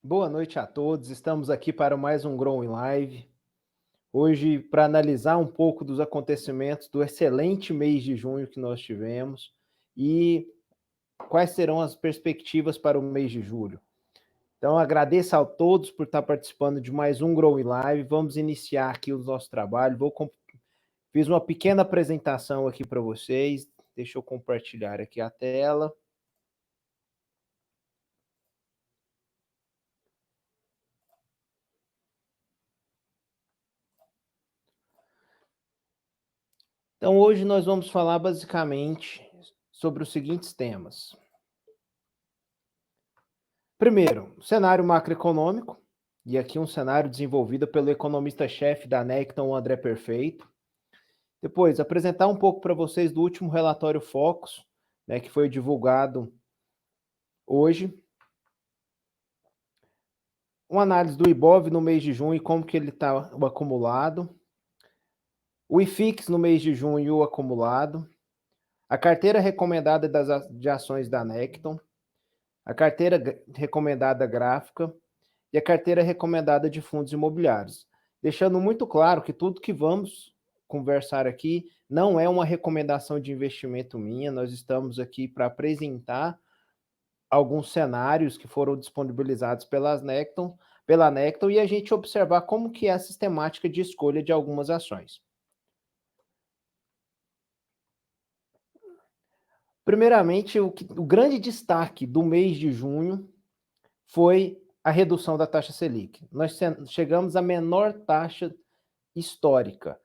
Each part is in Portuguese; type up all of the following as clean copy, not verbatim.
Boa noite a todos. Estamos aqui para mais um Grow in Live. Hoje, para analisar um pouco dos acontecimentos do excelente mês de junho que nós tivemos e quais serão as perspectivas para o mês de julho. Então, agradeço a todos por estar participando de mais um Grow in Live. Vamos iniciar aqui o nosso trabalho. Fiz uma pequena apresentação aqui para vocês. Deixa eu compartilhar aqui a tela. Então, hoje nós vamos falar basicamente sobre os seguintes temas. Primeiro, cenário macroeconômico, e aqui um cenário desenvolvido pelo economista-chefe da Necton, André Perfeito. Depois, apresentar um pouco para vocês do último relatório Focus, né, que foi divulgado hoje. Uma análise do Ibov no mês de junho e como que ele está o acumulado. O IFIX no mês de junho e o acumulado. A carteira recomendada de ações da Necton. A carteira recomendada gráfica e a carteira recomendada de fundos imobiliários. Deixando muito claro que tudo que vamos conversar aqui não é uma recomendação de investimento minha, nós estamos aqui para apresentar alguns cenários que foram disponibilizados pela Necton e a gente observar como que é a sistemática de escolha de algumas ações. Primeiramente, o grande destaque do mês de junho foi a redução da taxa Selic. Nós chegamos à menor taxa histórica.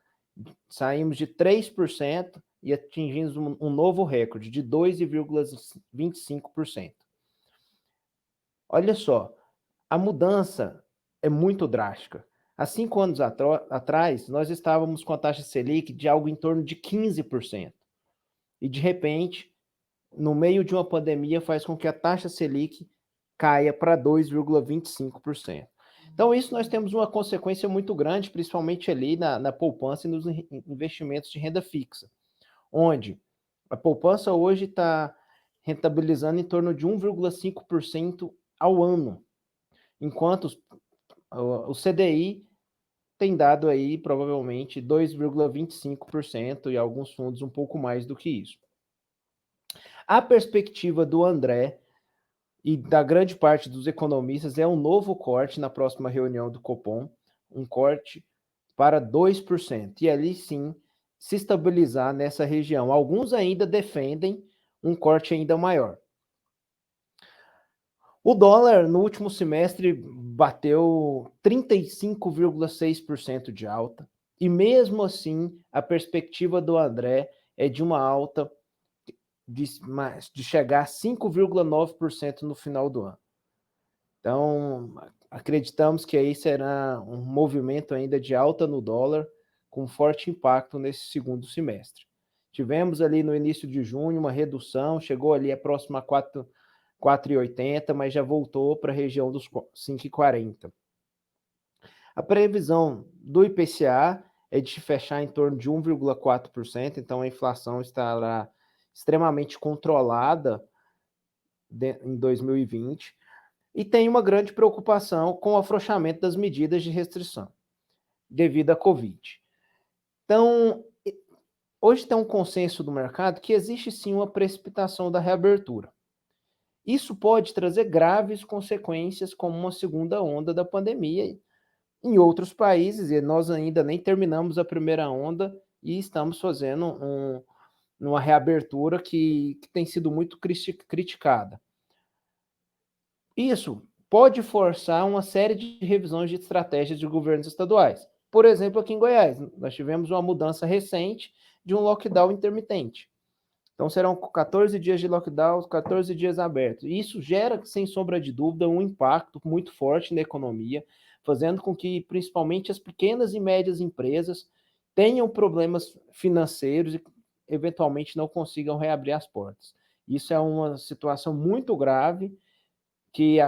Saímos de 3% e atingimos um novo recorde de 2,25%. Olha só, a mudança é muito drástica. Há 5 anos atrás, nós estávamos com a taxa Selic de algo em torno de 15%. E, de repente, no meio de uma pandemia, faz com que a taxa Selic caia para 2,25%. Então, isso nós temos uma consequência muito grande, principalmente ali na poupança e nos investimentos de renda fixa, onde a poupança hoje está rentabilizando em torno de 1,5% ao ano, enquanto o CDI tem dado aí provavelmente 2,25% e alguns fundos um pouco mais do que isso. A perspectiva do André e da grande parte dos economistas é um novo corte na próxima reunião do Copom, um corte para 2%, e ali sim se estabilizar nessa região. Alguns ainda defendem um corte ainda maior. O dólar no último semestre bateu 35,6% de alta, e mesmo assim a perspectiva do André é de uma alta de chegar a 5,9% no final do ano. Então, acreditamos que aí será um movimento ainda de alta no dólar, com forte impacto nesse segundo semestre. Tivemos ali no início de junho uma redução, chegou ali a próxima a 4,80, mas já voltou para a região dos 5,40. A previsão do IPCA é de fechar em torno de 1,4%, então a inflação estará extremamente controlada em 2020, e tem uma grande preocupação com o afrouxamento das medidas de restrição devido à Covid. Então, hoje tem um consenso do mercado que existe sim uma precipitação da reabertura. Isso pode trazer graves consequências, como uma segunda onda da pandemia em outros países, e nós ainda nem terminamos a primeira onda e estamos fazendo uma reabertura que tem sido muito criticada. Isso pode forçar uma série de revisões de estratégias de governos estaduais. Por exemplo, aqui em Goiás, nós tivemos uma mudança recente de um lockdown intermitente. Então, serão 14 dias de lockdown, 14 dias abertos. E isso gera, sem sombra de dúvida, um impacto muito forte na economia, fazendo com que, principalmente, as pequenas e médias empresas tenham problemas financeiros e, eventualmente, não consigam reabrir as portas. Isso é uma situação muito grave, que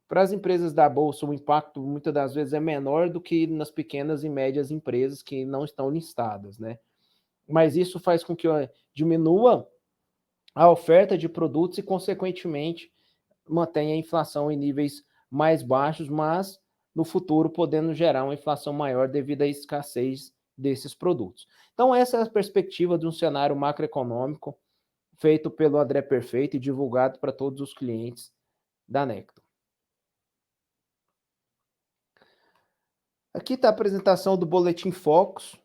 para as empresas da Bolsa o impacto muitas das vezes é menor do que nas pequenas e médias empresas que não estão listadas, né? Mas isso faz com que diminua a oferta de produtos e, consequentemente, mantenha a inflação em níveis mais baixos, mas no futuro podendo gerar uma inflação maior devido à escassez desses produtos. Então, essa é a perspectiva de um cenário macroeconômico feito pelo André Perfeito e divulgado para todos os clientes da Necton. Aqui está a apresentação do Boletim Focus.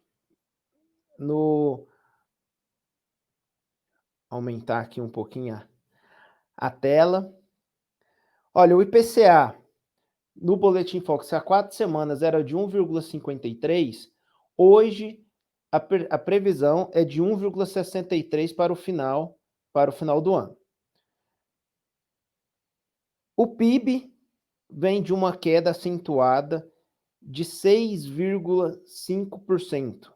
Aumentar aqui um pouquinho a tela. Olha, o IPCA no Boletim Focus há 4 semanas era de 1,53, hoje a previsão é de 1,63 para o final do ano. O PIB vem de uma queda acentuada de 6,5%.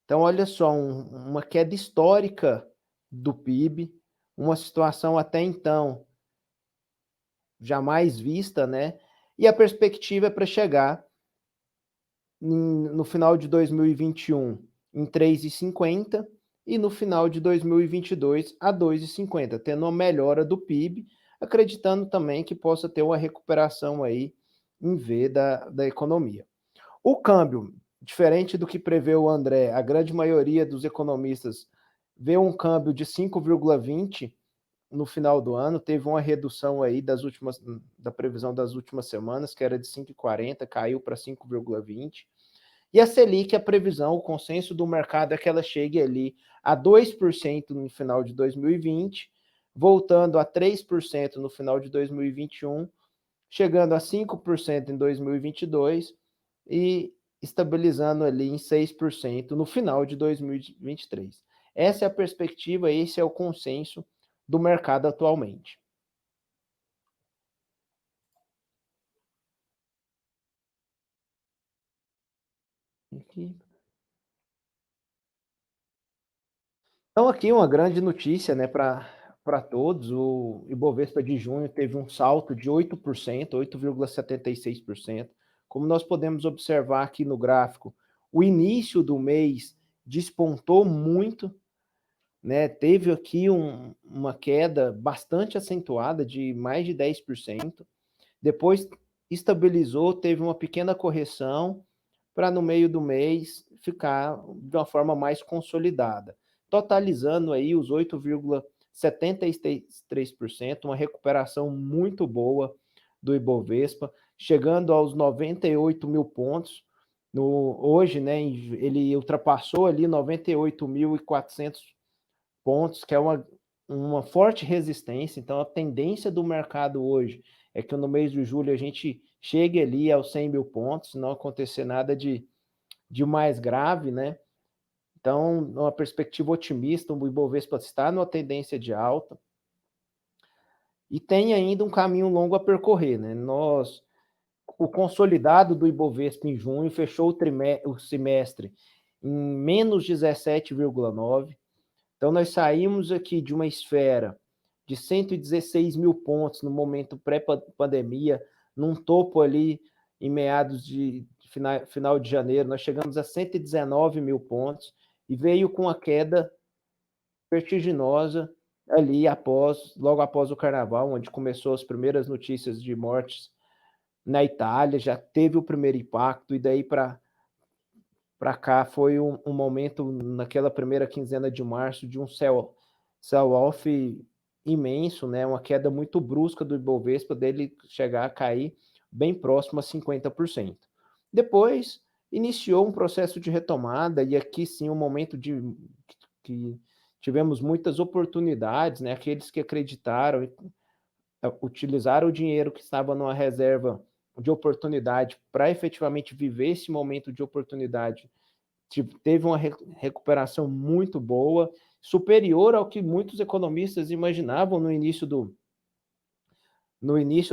Então, olha só, uma queda histórica do PIB, uma situação até então jamais vista, né? E a perspectiva é para chegar no final de 2021 em 3,50 e no final de 2022 a 2,50, tendo uma melhora do PIB, acreditando também que possa ter uma recuperação aí em V da economia. O câmbio, diferente do que prevê o André, a grande maioria dos economistas vê um câmbio de 5,20 no final do ano, teve uma redução aí da previsão das últimas semanas, que era de 5,40, caiu para 5,20. E a Selic, a previsão, o consenso do mercado é que ela chegue ali a 2% no final de 2020, voltando a 3% no final de 2021, chegando a 5% em 2022 e estabilizando ali em 6% no final de 2023. Essa é a perspectiva, esse é o consenso do mercado atualmente. Aqui. Então, aqui uma grande notícia, né, para todos. O Ibovespa de junho teve um salto de 8%, 8,76%. Como nós podemos observar aqui no gráfico, o início do mês despontou muito, né? Teve aqui uma queda bastante acentuada de mais de 10%. Depois estabilizou, teve uma pequena correção para no meio do mês ficar de uma forma mais consolidada, totalizando aí os 8,73%, uma recuperação muito boa do Ibovespa, chegando aos 98 mil pontos. Hoje, né, ele ultrapassou ali 98.400 pontos, que é uma forte resistência. Então, a tendência do mercado hoje é que no mês de julho a gente chegue ali aos 100 mil pontos, se não acontecer nada de mais grave, né? Então, uma perspectiva otimista, o Ibovespa está numa tendência de alta e tem ainda um caminho longo a percorrer, né? O consolidado do Ibovespa em junho fechou o semestre em menos 17,9. Então, nós saímos aqui de uma esfera de 116 mil pontos no momento pré-pandemia, num topo ali em meados de final de janeiro, nós chegamos a 119 mil pontos e veio com a queda vertiginosa ali logo após o carnaval, onde começou as primeiras notícias de mortes na Itália, já teve o primeiro impacto, e daí para cá foi um momento, naquela primeira quinzena de março, de um sell-off imenso, né? Uma queda muito brusca do Ibovespa, dele chegar a cair bem próximo a 50%. Depois, iniciou um processo de retomada, e aqui sim um momento que tivemos muitas oportunidades, né? Aqueles que acreditaram, utilizaram o dinheiro que estava numa reserva de oportunidade para efetivamente viver esse momento de oportunidade. Teve uma recuperação muito boa, superior ao que muitos economistas imaginavam no início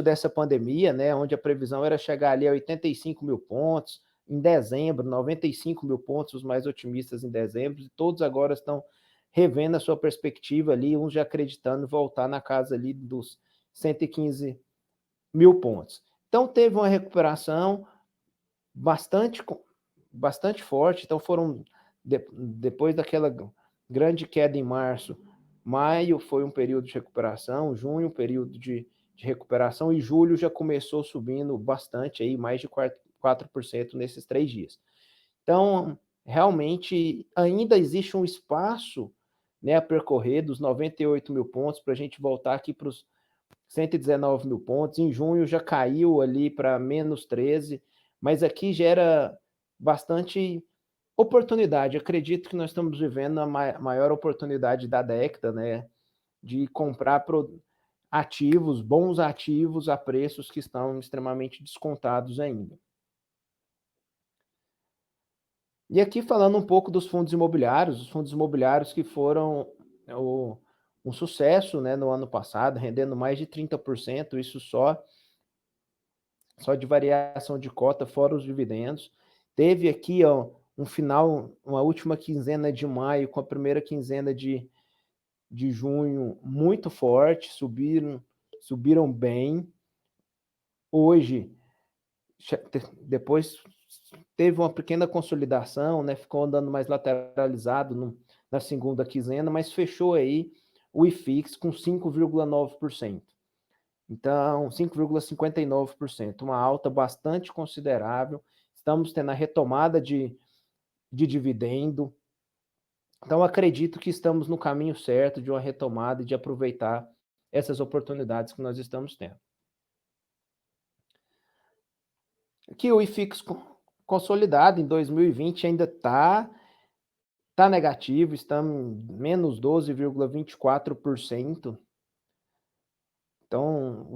dessa pandemia, né, onde a previsão era chegar ali a 85 mil pontos em dezembro, 95 mil pontos, os mais otimistas em dezembro, e todos agora estão revendo a sua perspectiva ali, uns já acreditando voltar na casa ali dos 115 mil pontos. Então, teve uma recuperação bastante forte. Então, depois daquela grande queda em março, maio foi um período de recuperação, junho um período de de recuperação, e julho já começou subindo bastante, aí, mais de 4% nesses 3 dias. Então, realmente, ainda existe um espaço, né, a percorrer dos 98 mil pontos para a gente voltar aqui para os 119 mil pontos. Em junho já caiu ali para menos 13, mas aqui gera bastante oportunidade. Acredito que nós estamos vivendo a maior oportunidade da década, né, de comprar ativos, bons ativos, a preços que estão extremamente descontados ainda. E aqui falando um pouco dos fundos imobiliários, os fundos imobiliários que foram um sucesso, né, no ano passado, rendendo mais de 30%, isso só de variação de cota, fora os dividendos. Teve aqui, ó, uma última quinzena de maio com a primeira quinzena de junho muito forte, subiram bem. Hoje, depois teve uma pequena consolidação, né? Ficou andando mais lateralizado na segunda quinzena, mas fechou aí o IFIX com 5,9%. Então, 5,59%, uma alta bastante considerável. Estamos tendo a retomada de dividendo. Então, acredito que estamos no caminho certo de uma retomada e de aproveitar essas oportunidades que nós estamos tendo. Aqui o IFIX consolidado em 2020 ainda está negativo, estamos em menos 12,24%. Então,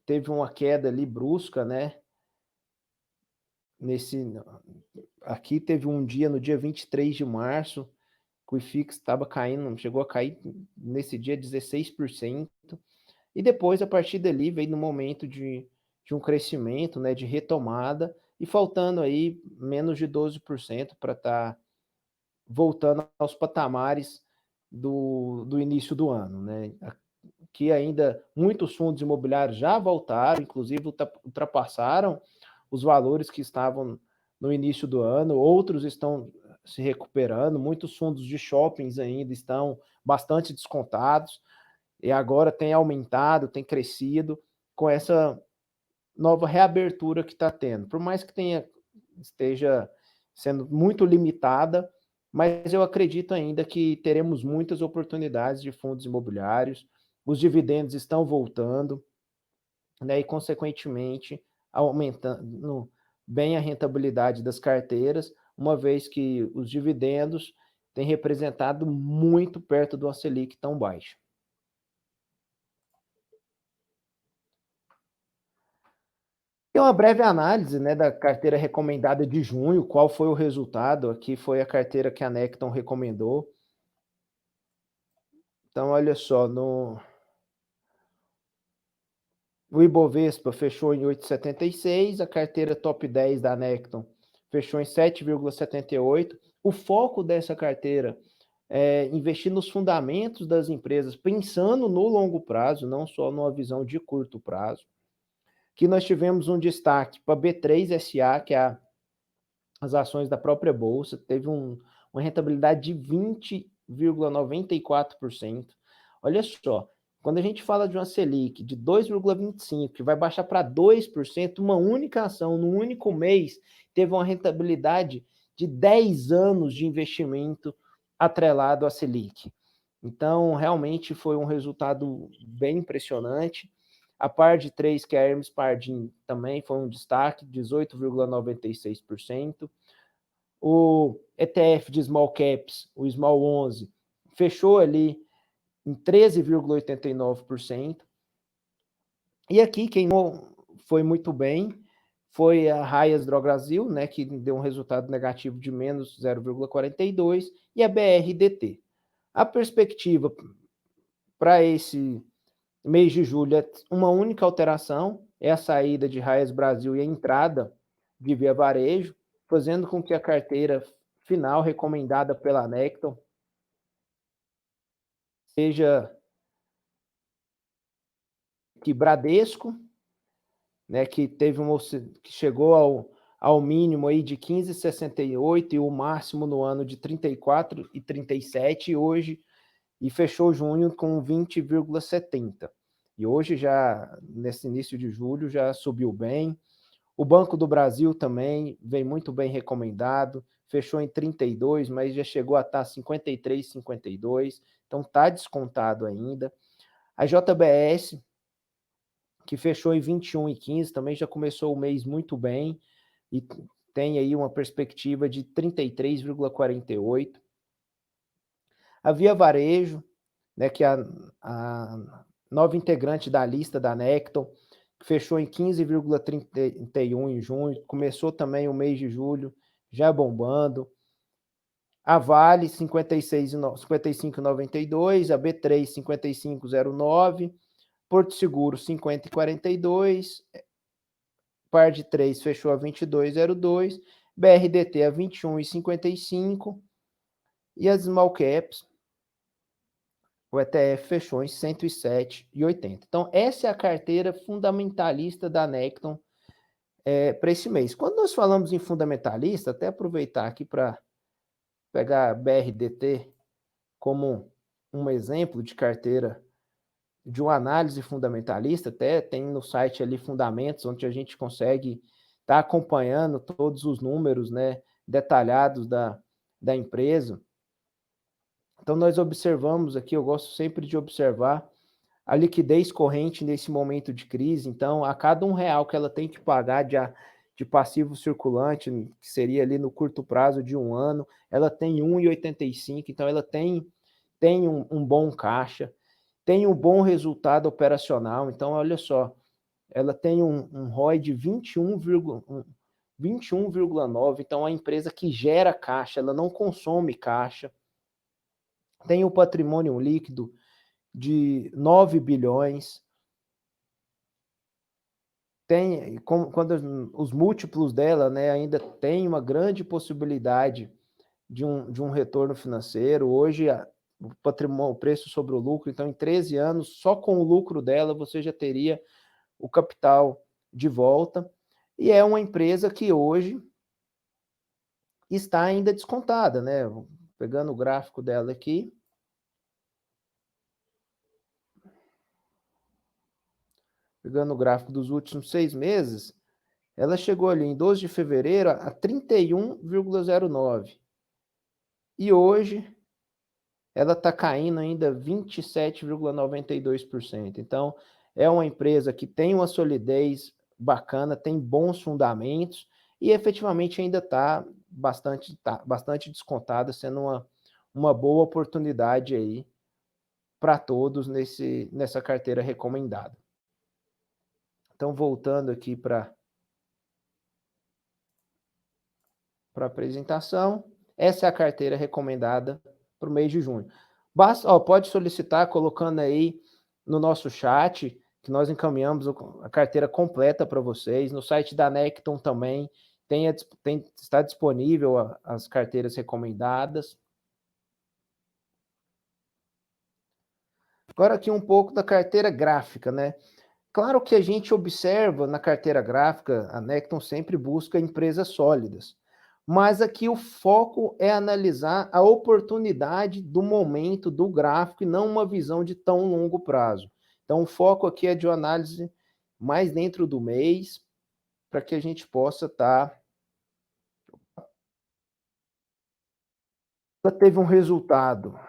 teve uma queda ali brusca, né? Aqui teve um dia, no dia 23 de março, que o IFIX estava caindo, chegou a cair nesse dia 16%. E depois, a partir dali, veio no momento de um crescimento, né, de retomada, e faltando aí menos de 12% para estar voltando aos patamares do início do ano, né? Que ainda muitos fundos imobiliários já voltaram, inclusive ultrapassaram os valores que estavam no início do ano, outros estão se recuperando, muitos fundos de shoppings ainda estão bastante descontados, e agora tem aumentado, tem crescido com essa nova reabertura que está tendo. Por mais que esteja sendo muito limitada, mas eu acredito ainda que teremos muitas oportunidades de fundos imobiliários, os dividendos estão voltando, né, e, consequentemente, aumentando bem a rentabilidade das carteiras, uma vez que os dividendos têm representado muito perto do Selic tão baixo. Tem uma breve análise, né, da carteira recomendada de junho, qual foi o resultado. Aqui foi a carteira que a Necton recomendou. Então, olha só, o Ibovespa fechou em 8,76, a carteira top 10 da Necton fechou em 7,78. O foco dessa carteira é investir nos fundamentos das empresas, pensando no longo prazo, não só numa visão de curto prazo. Que nós tivemos um destaque para a B3SA, que é as ações da própria Bolsa, teve uma rentabilidade de 20,94%. Olha só, quando a gente fala de uma Selic de 2,25%, que vai baixar para 2%, uma única ação, no único mês, teve uma rentabilidade de 10 anos de investimento atrelado à Selic. Então, realmente foi um resultado bem impressionante. A par de 3, que é a Hermes Pardin, também foi um destaque, 18,96%. O ETF de Small Caps, o Small 11, fechou ali em 13,89%. E aqui quem foi muito bem foi a Raias Drogasil, né, que deu um resultado negativo de menos 0,42%, e a BRDT. A perspectiva para esse mês de julho é uma única alteração, é a saída de Raias Brasil e a entrada de Via Varejo, fazendo com que a carteira final recomendada pela Necton seja que Bradesco, né, que que chegou ao mínimo aí de 15,68 e o máximo no ano de 34,37 hoje, e fechou junho com 20,70. E hoje já, nesse início de julho, já subiu bem. O Banco do Brasil também vem muito bem recomendado, fechou em 32, mas já chegou a estar 53, 52, então está descontado ainda. A JBS, que fechou em 21,15, também já começou o mês muito bem e tem aí uma perspectiva de 33,48. A Via Varejo, né, que é a nova integrante da lista da Necton, que fechou em 15,31 em junho, começou também o mês de julho, já bombando. A Vale, 55,92, a B3, 55,09, Porto Seguro, 50,42, Par de 3 fechou a 22,02, BRDT a 21,55 e as small caps, o ETF fechou em 107,80. Então, essa é a carteira fundamentalista da Necton para esse mês. Quando nós falamos em fundamentalista, até aproveitar aqui para pegar a BRDT como um exemplo de carteira de uma análise fundamentalista, até tem no site ali Fundamentos, onde a gente consegue estar acompanhando todos os números, né, detalhados da empresa. Então, nós observamos aqui, eu gosto sempre de observar a liquidez corrente nesse momento de crise. Então, a cada R$ 1 que ela tem que pagar de passivo circulante, que seria ali no curto prazo de 1 ano, ela tem 1,85, então ela tem um bom caixa, tem um bom resultado operacional. Então, olha só, ela tem um ROI de 21,9, então é uma empresa que gera caixa, ela não consome caixa, tem um patrimônio líquido de 9 bilhões, tem, quando os múltiplos dela, né, ainda tem uma grande possibilidade de um retorno financeiro. Hoje, o patrimônio, o preço sobre o lucro, então, em 13 anos, só com o lucro dela, você já teria o capital de volta. E é uma empresa que hoje está ainda descontada, né? Pegando o gráfico dela aqui. Pegando o gráfico dos últimos 6 meses, ela chegou ali em 12 de fevereiro a 31,09. E hoje ela está caindo ainda 27,92%. Então, é uma empresa que tem uma solidez bacana, tem bons fundamentos e efetivamente ainda está bastante descontada, sendo uma boa oportunidade aí para todos nessa carteira recomendada. Então, voltando aqui para a apresentação, essa é a carteira recomendada para o mês de junho. Pode solicitar colocando aí no nosso chat, que nós encaminhamos a carteira completa para vocês. No site da Necton também está disponível as carteiras recomendadas. Agora aqui um pouco da carteira gráfica, né? Claro que a gente observa na carteira gráfica, a Necton sempre busca empresas sólidas, mas aqui o foco é analisar a oportunidade do momento do gráfico e não uma visão de tão longo prazo. Então, o foco aqui é de uma análise mais dentro do mês, para que a gente possa estar. Ela teve um resultado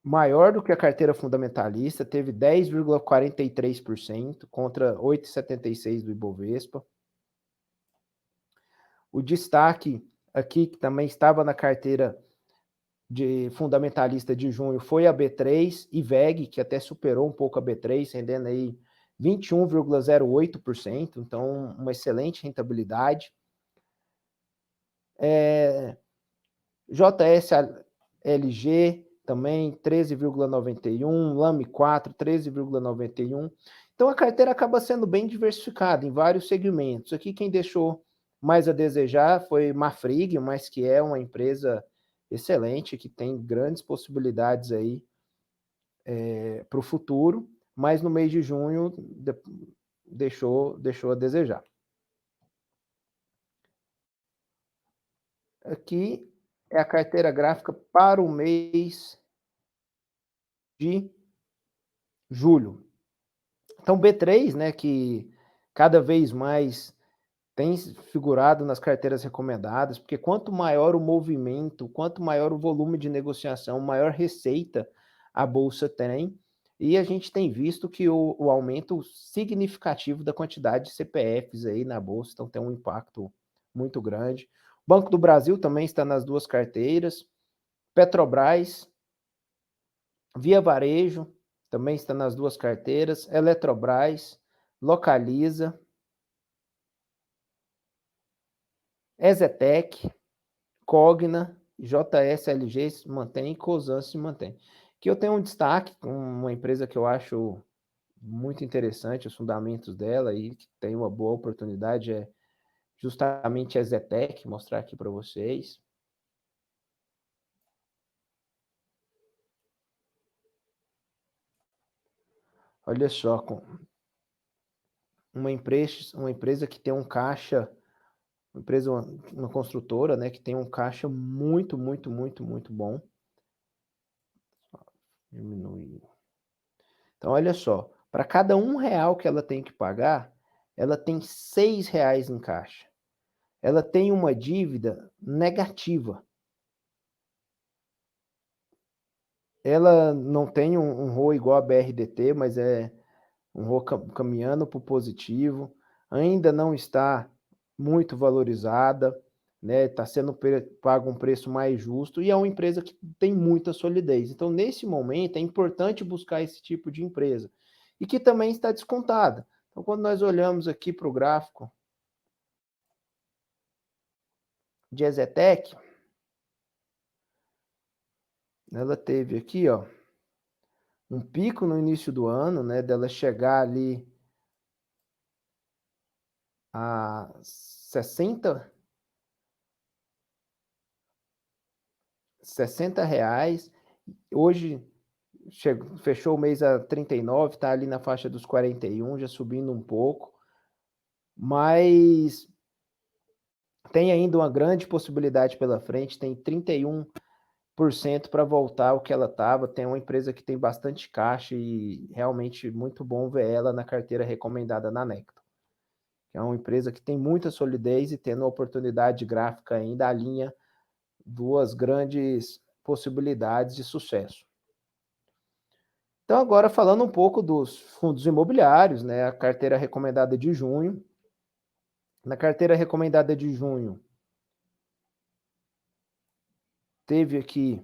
maior do que a carteira fundamentalista, teve 10,43% contra 8,76% do Ibovespa. O destaque aqui, que também estava na carteira de fundamentalista de junho, foi a B3 e VEG, que até superou um pouco a B3, rendendo aí 21,08%, então uma excelente rentabilidade. JSLG também 13,91, Lame 4, 13,91. Então a carteira acaba sendo bem diversificada em vários segmentos. Aqui quem deixou mais a desejar foi Marfrig, mas que é uma empresa excelente, que tem grandes possibilidades aí para o futuro, mas no mês de junho deixou a desejar. Aqui é a carteira gráfica para o mês de julho. Então, B3, né, que cada vez mais tem figurado nas carteiras recomendadas, porque quanto maior o movimento, quanto maior o volume de negociação, maior receita a bolsa tem, e a gente tem visto que o aumento significativo da quantidade de CPFs aí na bolsa, então tem um impacto muito grande. O Banco do Brasil também está nas duas carteiras, Petrobras, Via Varejo, também está nas duas carteiras, Eletrobras, Localiza, Ezetec, Cogna, JSLG se mantém e Cosan se mantém. Aqui eu tenho um destaque com uma empresa que eu acho muito interessante, os fundamentos dela e que tem uma boa oportunidade, é justamente a Ezetec, mostrar aqui para vocês. Olha só, uma empresa que tem um caixa, uma construtora, né, que tem um caixa muito, muito, muito, muito bom. Diminuir. Então, olha só, para cada R$ 1 que ela tem que pagar, ela tem R$ 6 em caixa. Ela tem uma dívida negativa. Ela não tem um ROA igual a BRDT, mas é um ROA caminhando para o positivo. Ainda não está muito valorizada, né? Está sendo pago um preço mais justo e é uma empresa que tem muita solidez. Então, nesse momento, é importante buscar esse tipo de empresa e que também está descontada. Então, quando nós olhamos aqui para o gráfico de Ezetec, ela teve aqui, ó, um pico no início do ano, né, dela chegar ali a 60 reais. Hoje fechou o mês a 39, está ali na faixa dos 41, já subindo um pouco, mas tem ainda uma grande possibilidade pela frente, tem 31% para voltar ao que ela estava. Tem uma empresa que tem bastante caixa e realmente muito bom ver ela na carteira recomendada na Necton. É uma empresa que tem muita solidez e tendo uma oportunidade gráfica ainda alinha duas grandes possibilidades de sucesso. Então, agora falando um pouco dos fundos imobiliários, né? A carteira recomendada de junho. Na carteira recomendada de junho, teve aqui,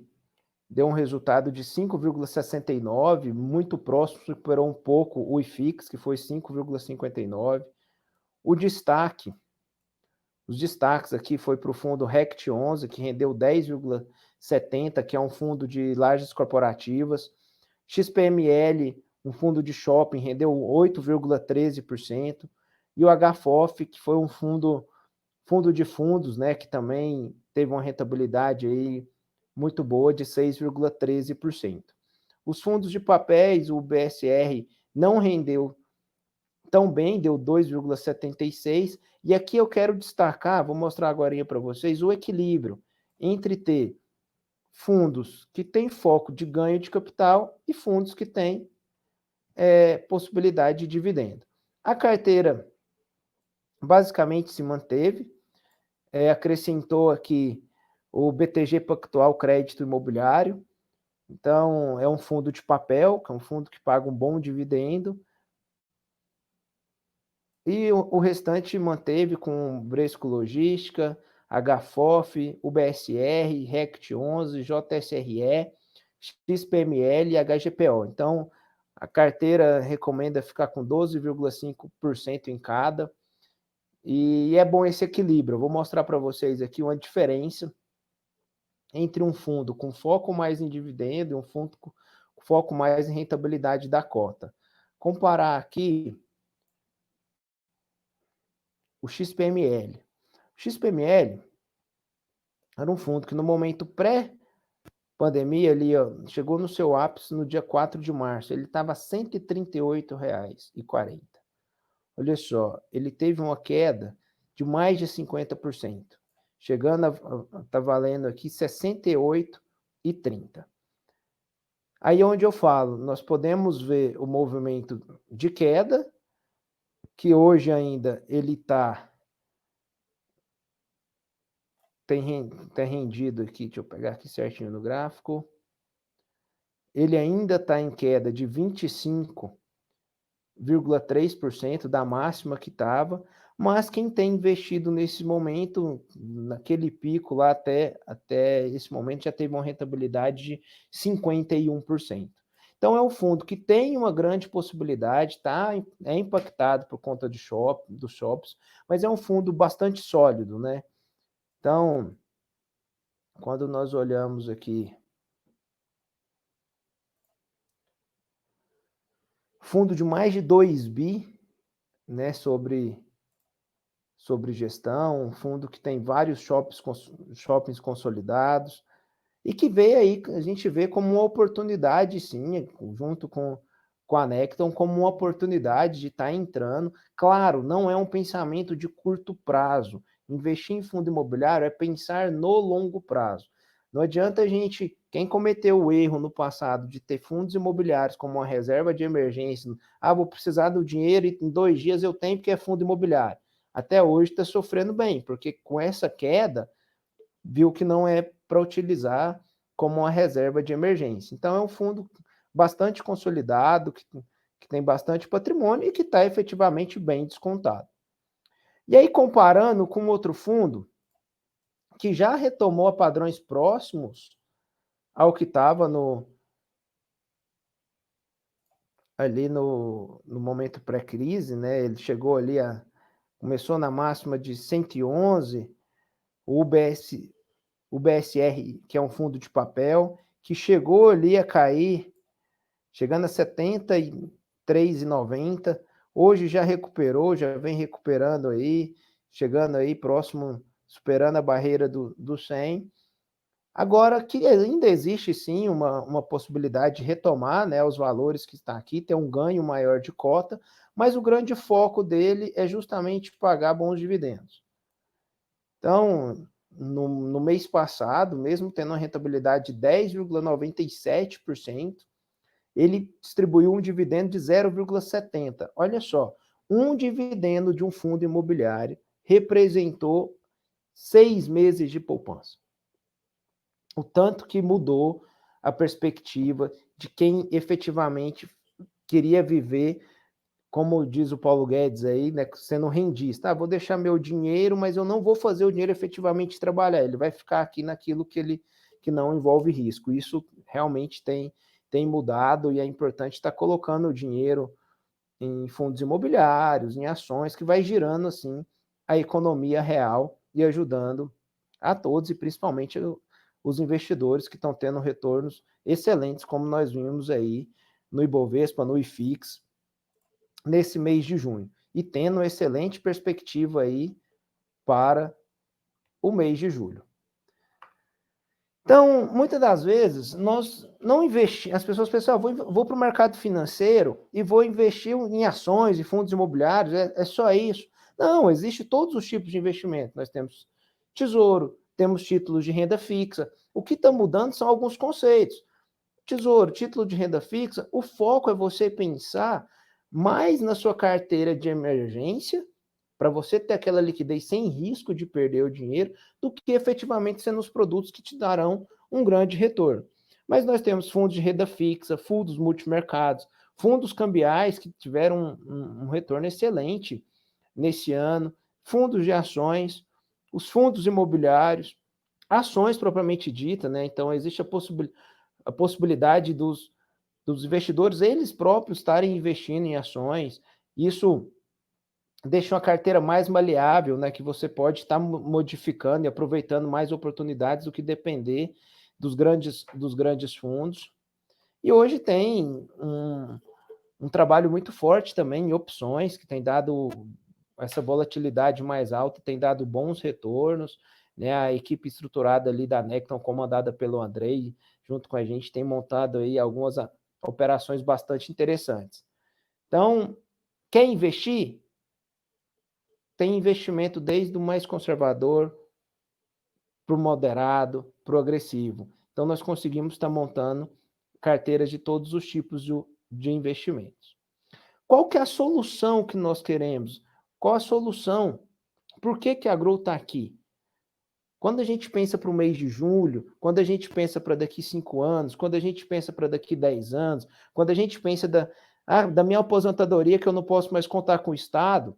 deu um resultado de 5,69, muito próximo, superou um pouco o IFIX, que foi 5,59. O destaque, os destaques aqui foi para o fundo RECT 11, que rendeu 10,70, que é um fundo de lajes corporativas. XPML, um fundo de shopping, rendeu 8,13%. E o HFOF, que foi um fundo de fundos, né, que também teve uma rentabilidade aí muito boa de 6,13%. Os fundos de papéis, o BSR, não rendeu tão bem, deu 2,76%. E aqui eu quero destacar, vou mostrar agora para vocês, o equilíbrio entre ter fundos que têm foco de ganho de capital e fundos que têm possibilidade de dividendo. A carteira basicamente se manteve, acrescentou aqui o BTG Pactual Crédito Imobiliário. Então, é um fundo de papel, que é um fundo que paga um bom dividendo. E o restante manteve com Bresco Logística, HFOF, UBSR, RECT 11, JSRE, XPML e HGPO. Então, a carteira recomenda ficar com 12,5% em cada. E é bom esse equilíbrio. Eu vou mostrar para vocês aqui uma diferença entre um fundo com foco mais em dividendo e um fundo com foco mais em rentabilidade da cota. Comparar aqui o XPML. O XPML era um fundo que no momento pré-pandemia ali, ó, chegou no seu ápice no dia 4 de março. Ele estava R$ 138,40. Olha só, ele teve uma queda de mais de 50%, chegando a tá valendo aqui R$ 68,30. Aí é onde eu falo, nós podemos ver o movimento de queda, que hoje ainda ele tem rendido aqui, deixa eu pegar aqui certinho no gráfico, ele ainda está em queda de 25,3% da máxima que estava, mas quem tem investido nesse momento, naquele pico lá até esse momento, já teve uma rentabilidade de 51%. Então é um fundo que tem uma grande possibilidade, é impactado por conta dos shops, mas é um fundo bastante sólido, né? Então, quando nós olhamos aqui, fundo de mais de 2 bi, né, sobre gestão, um fundo que tem vários shoppings consolidados, e que vê aí, a gente vê como uma oportunidade, sim, junto com a Necton, como uma oportunidade de estar entrando. Claro, não é um pensamento de curto prazo. Investir em fundo imobiliário é pensar no longo prazo. Não adianta a gente, quem cometeu o erro no passado de ter fundos imobiliários como uma reserva de emergência, vou precisar do dinheiro e em 2 dias eu tenho porque é fundo imobiliário. Até hoje está sofrendo bem, porque com essa queda, viu que não é para utilizar como uma reserva de emergência. Então, é um fundo bastante consolidado, que tem bastante patrimônio e que está efetivamente bem descontado. E aí, comparando com outro fundo, que já retomou a padrões próximos ao que estava ali no momento pré-crise, né? Ele chegou ali começou na máxima de 111, o BSR, que é um fundo de papel, que chegou ali a cair, chegando a 73,90. Hoje já recuperou, já vem recuperando aí, chegando aí próximo, superando a barreira do 100. Agora que ainda existe sim uma possibilidade de retomar, né, os valores que está aqui, ter um ganho maior de cota, mas o grande foco dele é justamente pagar bons dividendos. Então, no mês passado, mesmo tendo uma rentabilidade de 10,97%, ele distribuiu um dividendo de 0,70%. Olha só, um dividendo de um fundo imobiliário representou 6 meses de poupança. O tanto que mudou a perspectiva de quem efetivamente queria viver, como diz o Paulo Guedes aí, né, sendo rendista. Vou deixar meu dinheiro, mas eu não vou fazer o dinheiro efetivamente trabalhar. Ele vai ficar aqui naquilo que não envolve risco. Isso realmente tem mudado e é importante estar colocando o dinheiro em fundos imobiliários, em ações, que vai girando assim a economia real e ajudando a todos e principalmente os investidores que estão tendo retornos excelentes, como nós vimos aí no Ibovespa, no IFIX, nesse mês de junho, e tendo uma excelente perspectiva aí para o mês de julho. Então, muitas das vezes, nós não investimos, as pessoas pensam, vou para o mercado financeiro e vou investir em ações e fundos imobiliários, é só isso. Não, existe todos os tipos de investimento. Nós temos tesouro, temos títulos de renda fixa. O que está mudando são alguns conceitos. Tesouro, título de renda fixa, o foco é você pensar mais na sua carteira de emergência, para você ter aquela liquidez sem risco de perder o dinheiro, do que efetivamente sendo os produtos que te darão um grande retorno. Mas nós temos fundos de renda fixa, fundos multimercados, fundos cambiais que tiveram um retorno excelente nesse ano, fundos de ações, os fundos imobiliários, ações propriamente dita, né? Então existe a possibilidade dos investidores eles próprios estarem investindo em ações. Isso deixa uma carteira mais maleável, né, que você pode estar modificando e aproveitando mais oportunidades do que depender dos grandes fundos. E hoje tem um trabalho muito forte também em opções, que tem dado essa volatilidade mais alta, tem dado bons retornos, né? A equipe estruturada ali da Necton, comandada pelo Andrei, junto com a gente, tem montado aí algumas operações bastante interessantes. Então, quer investir? Tem investimento desde o mais conservador para o moderado, para o agressivo. Então, nós conseguimos estar montando carteiras de todos os tipos de investimentos. Qual que é a solução que nós queremos? Qual a solução? Por que a Grow está aqui? Quando a gente pensa para o mês de julho, quando a gente pensa para daqui 5 anos, quando a gente pensa para daqui 10 anos, quando a gente pensa da minha aposentadoria que eu não posso mais contar com o Estado,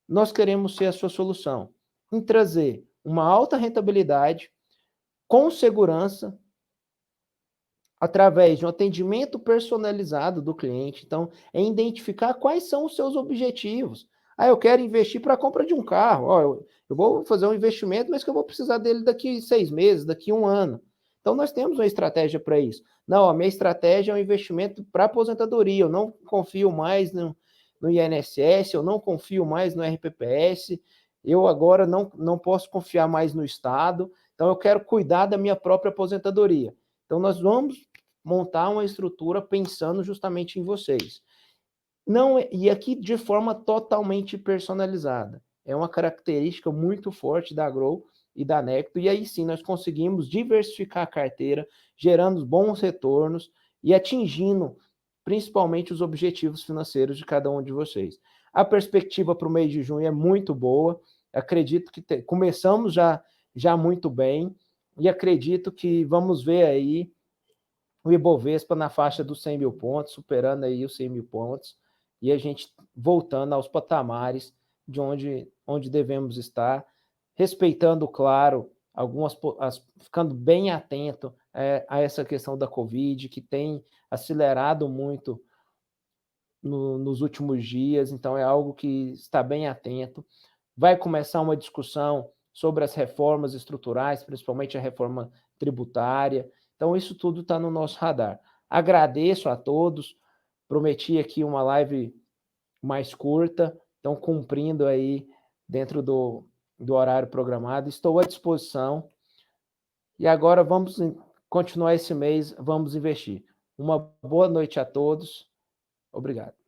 nós queremos ser a sua solução em trazer uma alta rentabilidade, com segurança, através de um atendimento personalizado do cliente. Então, é identificar quais são os seus objetivos. Eu quero investir para a compra de um carro. Eu vou fazer um investimento, mas que eu vou precisar dele daqui 6 meses, daqui 1 ano. Então, nós temos uma estratégia para isso. Não, a minha estratégia é um investimento para aposentadoria. Eu não confio mais no INSS, eu não confio mais no RPPS, eu agora não posso confiar mais no Estado. Então, eu quero cuidar da minha própria aposentadoria. Então, nós vamos montar uma estrutura pensando justamente em vocês. E aqui de forma totalmente personalizada. É uma característica muito forte da Grow e da Necto, e aí sim nós conseguimos diversificar a carteira, gerando bons retornos e atingindo principalmente os objetivos financeiros de cada um de vocês. A perspectiva para o mês de junho é muito boa, acredito que começamos já muito bem, e acredito que vamos ver aí o Ibovespa na faixa dos 100 mil pontos, superando aí os 100 mil pontos, e a gente voltando aos patamares de onde devemos estar, respeitando, claro, ficando bem atento a essa questão da Covid, que tem acelerado muito nos últimos dias, então é algo que está bem atento. Vai começar uma discussão sobre as reformas estruturais, principalmente a reforma tributária. Então, isso tudo está no nosso radar. Agradeço a todos. Prometi aqui uma live mais curta, então cumprindo aí dentro do horário programado. Estou à disposição. E agora vamos continuar esse mês, vamos investir. Uma boa noite a todos. Obrigado.